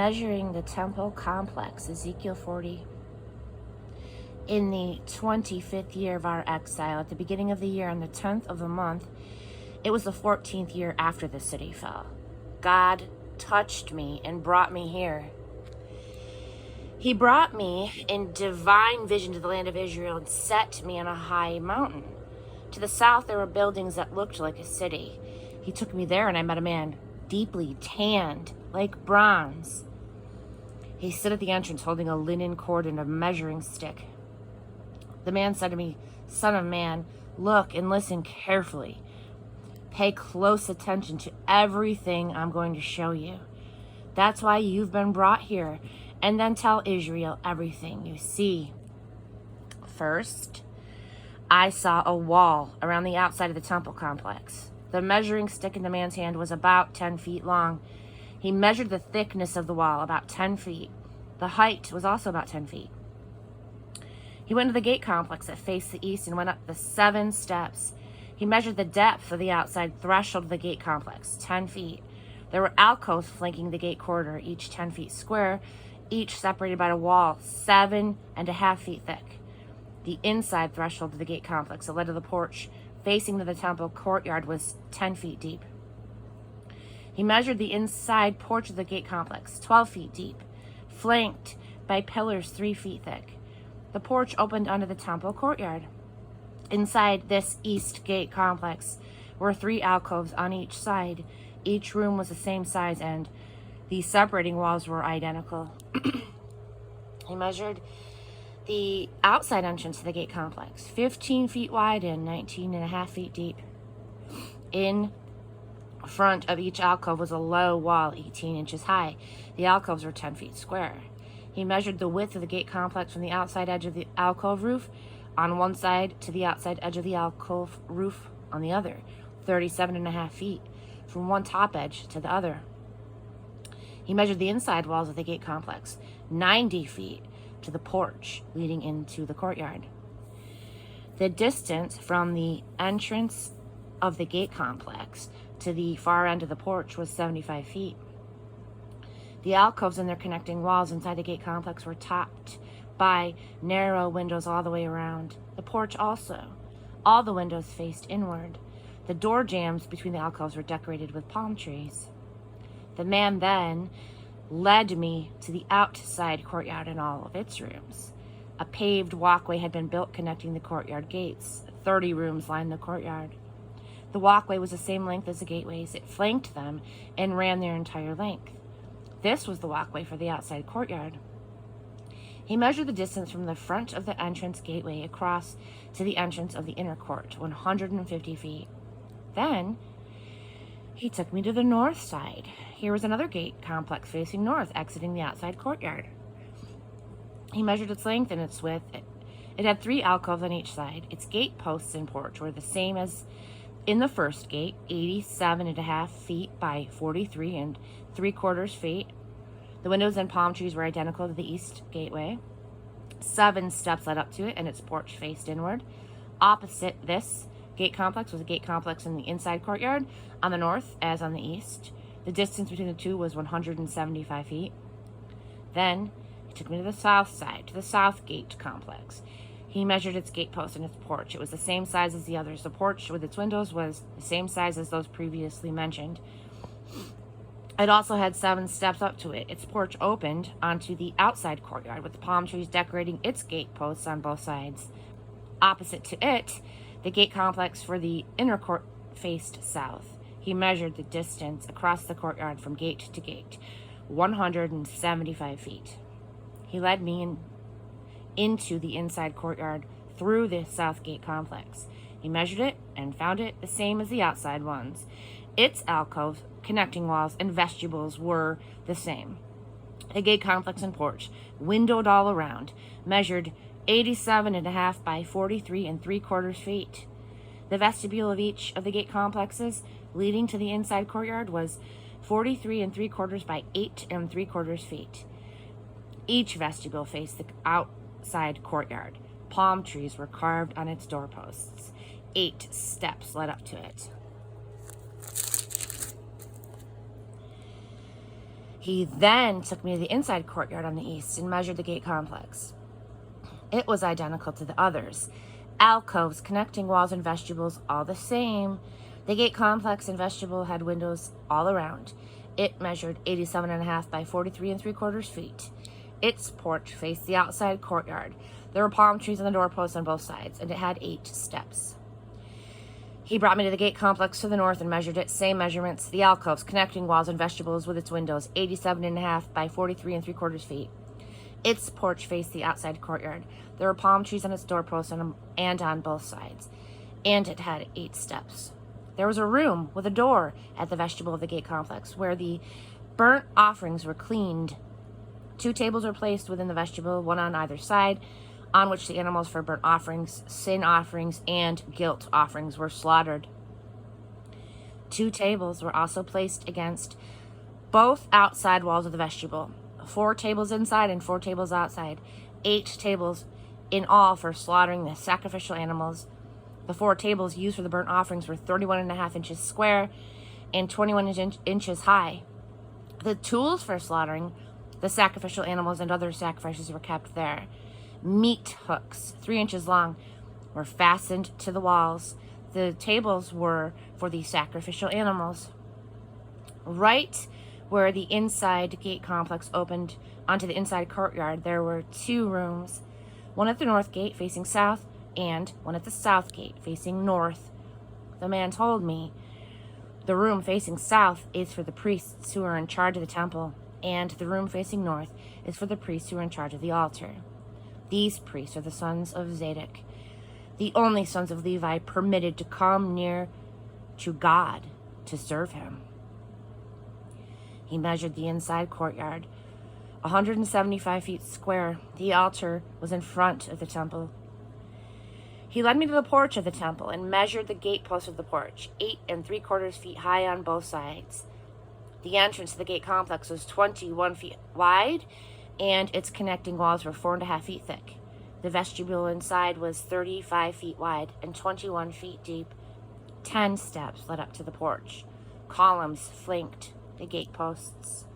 Measuring the temple complex, Ezekiel 40. In the 25th year of our exile, at the beginning of the year, on the 10th of the month, it was the 14th year after the city fell. God touched me and brought me here. He brought me in divine vision to the land of Israel and set me on a high mountain. To the south, there were buildings that looked like a city. He took me there, and I met a man deeply tanned, like bronze. He stood at the entrance holding a linen cord and a measuring stick. The man said to me, "Son of man, look and listen carefully. Pay close attention to everything I'm going to show you. That's why you've been brought here. And then tell Israel everything you see." First, I saw a wall around the outside of the temple complex. The measuring stick in the man's hand was about 10 feet long. He measured the thickness of the wall, about 10 feet. The height was also about 10 feet. He went to the gate complex that faced the east and went up the 7 steps. He measured the depth of the outside threshold of the gate complex, 10 feet. There were alcoves flanking the gate corridor, each 10 feet square, each separated by a wall 7.5 feet thick. The inside threshold of the gate complex that led to the porch facing to the temple courtyard was 10 feet deep. He measured the inside porch of the gate complex, 12 feet deep, flanked by pillars 3 feet thick. The porch opened onto the temple courtyard. Inside this east gate complex were 3 alcoves on each side. Each room was the same size, and the separating walls were identical. He measured the outside entrance to the gate complex, 15 feet wide and 19.5 feet deep. In front of each alcove was a low wall 18 inches high. The alcoves were 10 feet square. He measured the width of the gate complex from the outside edge of the alcove roof on one side to the outside edge of the alcove roof on the other, 37.5 feet, from one top edge to the other. He measured the inside walls of the gate complex, 90 feet, to the porch leading into the courtyard. The distance from the entrance of the gate complex to the far end of the porch was 75 feet. The alcoves and their connecting walls inside the gate complex were topped by narrow windows all the way around. The porch also. All the windows faced inward. The door jambs between the alcoves were decorated with palm trees. The man then led me to the outside courtyard and all of its rooms. A paved walkway had been built connecting the courtyard gates. 30 rooms lined the courtyard. The walkway was the same length as the gateways. It flanked them and ran their entire length. This was the walkway for the outside courtyard. He measured the distance from the front of the entrance gateway across to the entrance of the inner court, 150 feet. Then he took me to the north side. Here was another gate complex facing north, exiting the outside courtyard. He measured its length and its width. It had 3 alcoves on each side. Its gate posts and porch were the same as in the first gate, 87.5 feet by 43.75 feet. The windows and palm trees were identical to the east gateway. 7 steps led up to it, and its porch faced inward. Opposite this gate complex was a gate complex in the inside courtyard, on the north as on the east. The distance between the two was 175 feet. Then he took me to the south side, to the south gate complex. He measured its gate post and its porch. It was the same size as the others. The porch with its windows was the same size as those previously mentioned. It also had 7 steps up to it. Its porch opened onto the outside courtyard with the palm trees decorating its gate posts on both sides. Opposite to it, the gate complex for the inner court faced south. He measured the distance across the courtyard from gate to gate, 175 feet. He led me into the inside courtyard through the south gate complex. He measured it and found it the same as the outside ones. Its alcoves, connecting walls, and vestibules were the same. The gate complex and porch, windowed all around, measured 87.5 by 43.75 feet. The vestibule of each of the gate complexes leading to the inside courtyard was 43.75 by 8.75 feet. Each vestibule faced the outside courtyard. Palm trees were carved on its doorposts. 8 steps led up to it. He then took me to the inside courtyard on the east and measured the gate complex. It was identical to the others. Alcoves, connecting walls, and vestibules, all the same. The gate complex and vestibule had windows all around. It measured 87.5 by 43 3/4 feet. Its porch faced the outside courtyard. There were palm trees on the doorposts on both sides, and it had 8 steps. He brought me to the gate complex to the north and measured it. Same measurements. The alcoves, connecting walls, and vestibules with its windows, 87.5 by 43 3/4 feet. Its porch faced the outside courtyard. There were palm trees on its doorposts and on both sides, and it had 8 steps. There was a room with a door at the vestibule of the gate complex where the burnt offerings were cleaned. 2 tables were placed within the vestibule, one on either side, on which the animals for burnt offerings, sin offerings, and guilt offerings were slaughtered. 2 tables were also placed against both outside walls of the vestibule. 4 tables inside and 4 tables outside. 8 tables in all for slaughtering the sacrificial animals. The 4 tables used for the burnt offerings were 31.5 inches square and 21 inches high. The tools for slaughtering the sacrificial animals and other sacrifices were kept there. Meat hooks, 3 inches long, were fastened to the walls. The tables were for the sacrificial animals. Right where the inside gate complex opened onto the inside courtyard, there were 2 rooms, one at the north gate facing south and one at the south gate facing north. The man told me the room facing south is for the priests who are in charge of the temple, and the room facing north is for the priests who are in charge of the altar. These priests are the sons of Zadok, the only sons of Levi permitted to come near to God to serve him. He measured the inside courtyard, 175 feet square. The altar was in front of the temple. He led me to the porch of the temple and measured the gate posts of the porch, 8 3/4 feet high on both sides. The entrance to the gate complex was 21 feet wide, and its connecting walls were 4.5 feet thick. The vestibule inside was 35 feet wide and 21 feet deep. 10 steps led up to the porch. Columns flanked the gate posts.